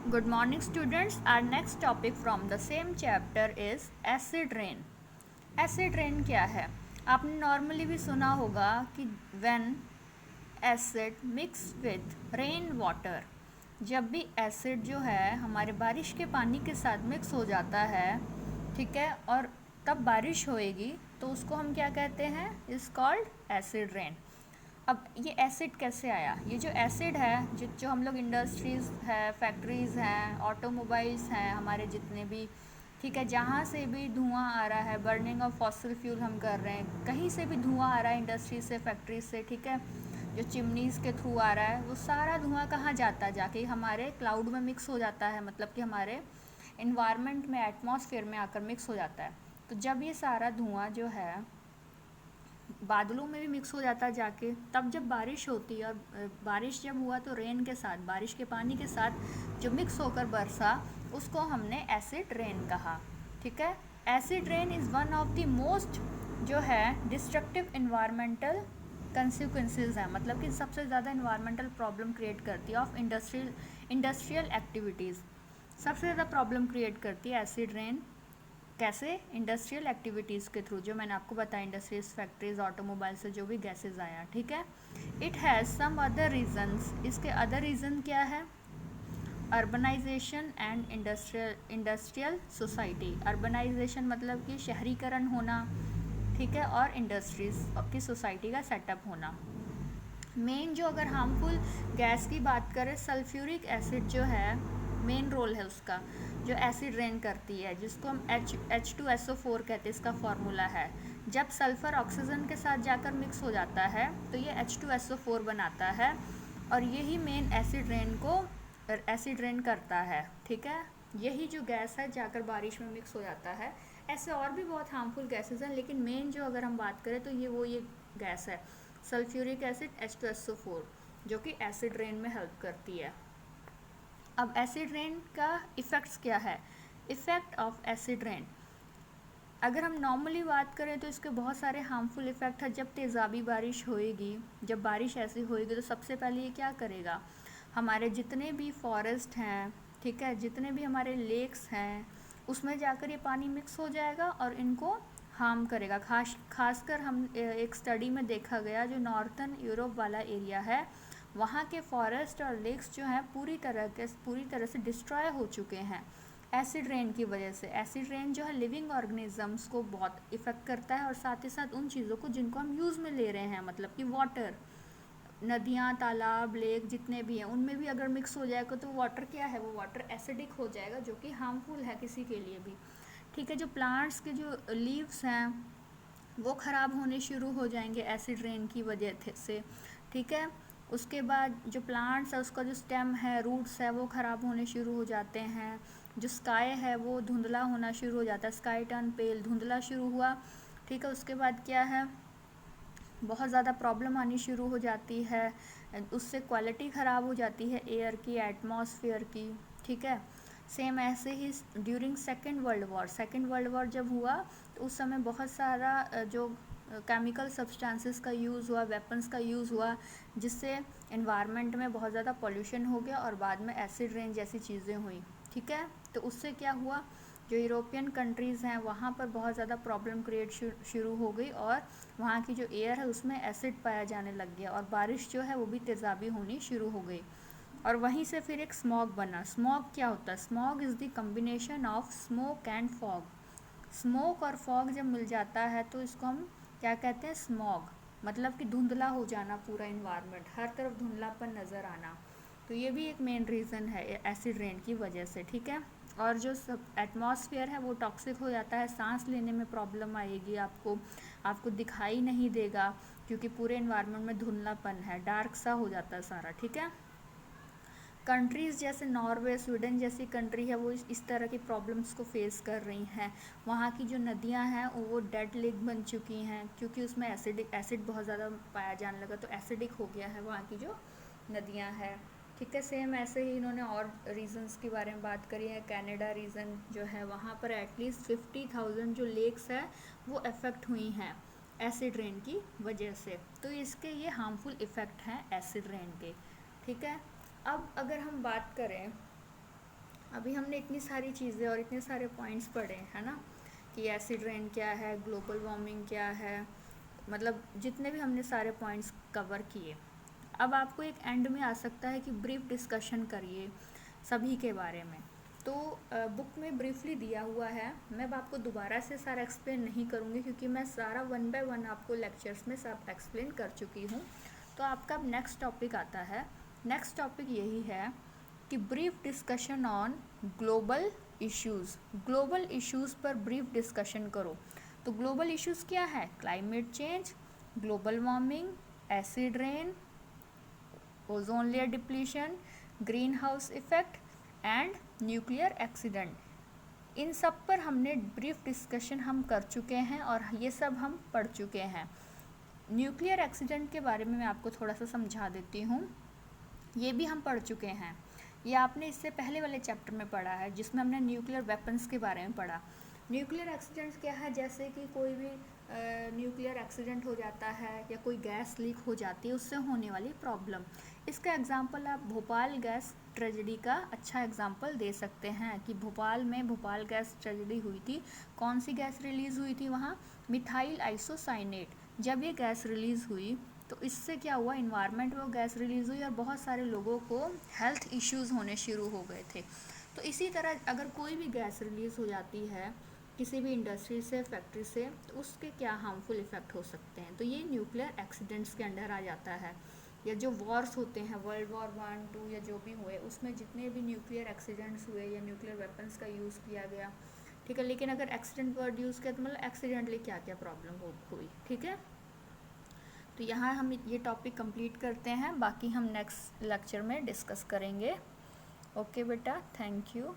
Good morning, students. Our next topic from the same chapter is acid rain. Acid rain क्या है? आपने normally भी सुना होगा कि when acid mix with rain water, जब भी एसिड जो है हमारे बारिश के पानी के साथ मिक्स हो जाता है, ठीक है, और तब बारिश होएगी तो उसको हम क्या कहते हैं? Is called acid rain. अब ये एसिड कैसे आया? ये जो एसिड है जो हम लोग इंडस्ट्रीज़ है, फैक्ट्रीज़ हैं, ऑटोमोबाइल्स हैं, हमारे जितने भी, ठीक है, जहाँ से भी धुआं आ रहा है, बर्निंग ऑफ फॉसिल फ्यूल हम कर रहे हैं, कहीं से भी धुआं आ रहा है इंडस्ट्री से, फैक्ट्री से, ठीक है, जो चिमनीज़ के थ्रू आ रहा है, वो सारा धुआं कहाँ जाता है? जाके हमारे क्लाउड में मिक्स हो जाता है, मतलब कि हमारे इन्वायरमेंट में, एटमॉस्फेयर में आकर मिक्स हो जाता है। तो जब ये सारा धुआं जो है बादलों में भी मिक्स हो जाता है जाके, तब जब बारिश होती है, और बारिश जब हुआ तो रेन के साथ, बारिश के पानी के साथ जो मिक्स होकर बरसा, उसको हमने एसिड रेन कहा। ठीक है, acid rain is one of the most जो है डिस्ट्रक्टिव इन्वायरमेंटल कंसिक्वेंसेज हैं, मतलब कि सबसे ज़्यादा इन्वायरमेंटल प्रॉब्लम क्रिएट करती है ऑफ इंडस्ट्रियल एक्टिविटीज़। सबसे ज़्यादा प्रॉब्लम क्रिएट करती है एसिड रेन। कैसे? इंडस्ट्रियल एक्टिविटीज़ के थ्रू, जो मैंने आपको बताया, इंडस्ट्रीज, फैक्ट्रीज, ऑटोमोबाइल से जो भी गैसेज आया, ठीक है। It has some other reasons. इसके अदर रीज़न क्या है? Urbanisation and industrial society. Urbanisation मतलब कि शहरीकरण होना, ठीक है, और इंडस्ट्रीज की सोसाइटी का सेटअप होना। मेन जो अगर हार्मफुल गैस की बात करें, सल्फ्यूरिक एसिड जो है, मेन रोल है उसका, जो एसिड रेन करती है, जिसको हम H2SO4 कहते हैं, इसका फॉर्मूला है। जब सल्फ़र ऑक्सीजन के साथ जाकर मिक्स हो जाता है तो ये H2SO4 बनाता है, और यही मेन एसिड रेन करता है, ठीक है। यही जो गैस है जाकर बारिश में मिक्स हो जाता है। ऐसे और भी बहुत हार्मफुल गैसेस हैं, लेकिन मेन जो अगर हम बात करें तो ये गैस है, सल्फ्यूरिक एसिड H2SO4, जो कि एसिड रेन में हेल्प करती है। अब एसिड रेन का इफ़ेक्ट्स क्या है? इफ़ेक्ट ऑफ एसिड रेन, अगर हम नॉर्मली बात करें तो इसके बहुत सारे हार्मफुल इफ़ेक्ट है। जब तेज़ाबी बारिश होएगी, जब बारिश ऐसी होएगी, तो सबसे पहले ये क्या करेगा? हमारे जितने भी फॉरेस्ट हैं, ठीक है, जितने भी हमारे लेक्स हैं, उसमें जाकर ये पानी मिक्स हो जाएगा और इनको हार्म करेगा। खासकर हम एक स्टडी में देखा गया, जो नॉर्थन यूरोप वाला एरिया है, वहाँ के फॉरेस्ट और लेक्स जो हैं पूरी तरह से डिस्ट्रॉय हो चुके हैं एसिड रेन की वजह से। एसिड रेन जो है लिविंग ऑर्गेनिजम्स को बहुत इफ़ेक्ट करता है, और साथ ही साथ उन चीज़ों को जिनको हम यूज़ में ले रहे हैं, मतलब कि वाटर, नदियाँ, तालाब, लेक जितने भी हैं, उनमें भी अगर मिक्स हो जाएगा तो वाटर क्या है? वो वाटर एसिडिक हो जाएगा, जो कि हार्मफुल है किसी के लिए भी, ठीक है। जो प्लांट्स के जो लीव्स हैं वो ख़राब होने शुरू हो जाएंगे एसिड रेन की वजह से, ठीक है। उसके बाद जो प्लांट्स है, उसका जो स्टेम है, रूट्स है, वो ख़राब होने शुरू हो जाते हैं। जो स्काई है वो धुंधला होना शुरू हो जाता है, स्काई टर्न पेल, धुंधला शुरू हुआ, ठीक है। उसके बाद क्या है? बहुत ज़्यादा प्रॉब्लम आनी शुरू हो जाती है, उससे क्वालिटी ख़राब हो जाती है एयर की, एटमॉस्फेयर की, ठीक है। सेम ऐसे ही ड्यूरिंग सेकेंड वर्ल्ड वॉर जब हुआ, तो उस समय बहुत सारा जो केमिकल सब्सटेंसेस का यूज़ हुआ, वेपन्स का यूज़ हुआ, जिससे एनवायरनमेंट में बहुत ज़्यादा पॉल्यूशन हो गया, और बाद में एसिड रेन जैसी चीज़ें हुई, ठीक है। तो उससे क्या हुआ? जो यूरोपियन कंट्रीज़ हैं वहाँ पर बहुत ज़्यादा प्रॉब्लम क्रिएट शुरू हो गई, और वहाँ की जो एयर है उसमें एसिड पाया जाने लग गया, और बारिश जो है वो भी तेज़ाबी होनी शुरू हो गई। और वहीं से फिर एक स्मॉग बना। स्मॉग क्या होता है? Smog is the combination of smoke and fog. Smoke और फॉग जब मिल जाता है तो इसको हम क्या कहते हैं? स्मॉग, मतलब कि धुंधला हो जाना, पूरा इन्वायरमेंट, हर तरफ धुंधलापन नज़र आना। तो ये भी एक मेन रीज़न है एसिड रेन की वजह से, ठीक है। और जो सब एटमॉस्फेयर है वो टॉक्सिक हो जाता है, सांस लेने में प्रॉब्लम आएगी आपको, आपको दिखाई नहीं देगा, क्योंकि पूरे इन्वायरमेंट में धुंधलापन है, डार्क सा हो जाता है सारा, ठीक है। कंट्रीज़ जैसे नॉर्वे, स्वीडन जैसी कंट्री है, वो इस तरह की प्रॉब्लम्स को फेस कर रही हैं। वहाँ की जो नदियाँ हैं वो डेड लेक बन चुकी हैं, क्योंकि उसमें एसिड बहुत ज़्यादा पाया जाने लगा, तो एसिडिक हो गया है वहाँ की जो नदियाँ हैं, ठीक है। सेम ऐसे ही इन्होंने और रीजन्स के बारे में बात करी है। कनाडा रीजन जो है, वहाँ पर एटलीस्ट 50,000 जो लेक्स है वो अफेक्ट हुई हैं एसिड रेन की वजह से। तो इसके ये हार्मफुल इफ़ेक्ट हैं एसिड रेन के, ठीक है। अब अगर हम बात करें अभी हमने इतनी सारी चीज़ें और इतने सारे पॉइंट्स पढ़े है ना, कि एसिड रेन क्या है, ग्लोबल वार्मिंग क्या है, मतलब जितने भी हमने सारे पॉइंट्स कवर किए। अब आपको एक एंड में आ सकता है कि ब्रीफ डिस्कशन करिए सभी के बारे में। तो बुक में ब्रीफली दिया हुआ है, मैं अब आपको दोबारा से सारा एक्सप्लेन नहीं करूँगी क्योंकि मैं सारा 1 बाय 1 आपको लेक्चर्स में सब एक्सप्लेन कर चुकी हूँ। तो आपका अब नेक्स्ट टॉपिक आता है। नेक्स्ट टॉपिक यही है कि brief discussion on global issues. Global issues पर ब्रीफ डिस्कशन करो। तो ग्लोबल इश्यूज़ क्या है? Climate change, global warming, acid rain, ozone layer depletion, green house effect and nuclear accident. इन सब पर हमने ब्रीफ डिस्कशन हम कर चुके हैं और ये सब हम पढ़ चुके हैं। न्यूक्लियर एक्सीडेंट के बारे में मैं आपको थोड़ा सा समझा देती हूँ। ये भी हम पढ़ चुके हैं, ये आपने इससे पहले वाले चैप्टर में पढ़ा है जिसमें हमने न्यूक्लियर वेपन्स के बारे में पढ़ा। न्यूक्लियर एक्सीडेंट्स क्या है? जैसे कि कोई भी न्यूक्लियर एक्सीडेंट हो जाता है या कोई गैस लीक हो जाती है, उससे होने वाली प्रॉब्लम। इसका एग्जांपल आप भोपाल गैस ट्रेजेडी का अच्छा एग्जांपल दे सकते हैं कि भोपाल में भोपाल गैस ट्रेजेडी हुई थी। कौन सी गैस रिलीज़ हुई थी वहाँ? Methyl isocyanate. जब ये गैस रिलीज़ हुई तो इससे क्या हुआ, इन्वायरमेंट में वो गैस रिलीज़ हुई और बहुत सारे लोगों को हेल्थ इश्यूज़ होने शुरू हो गए थे। तो इसी तरह अगर कोई भी गैस रिलीज़ हो जाती है किसी भी इंडस्ट्री से, फैक्ट्री से, तो उसके क्या हार्मफुल इफ़ेक्ट हो सकते हैं, तो ये न्यूक्लियर एक्सीडेंट्स के अंडर आ जाता है। या जो वॉर्स होते हैं, वर्ल्ड वॉर 1, 2 या जो भी हुए, उसमें जितने भी न्यूक्लियर एक्सीडेंट्स हुए या न्यूक्लियर वेपन्स का यूज़ किया गया, ठीक है। लेकिन अगर एक्सीडेंट वर्ड यूज़ किया तो मतलब एक्सीडेंटली क्या क्या प्रॉब्लम हुई, ठीक है। तो यहाँ हम ये टॉपिक कंप्लीट करते हैं, बाकी हम नेक्स्ट लेक्चर में डिस्कस करेंगे। ओके बेटा, थैंक यू।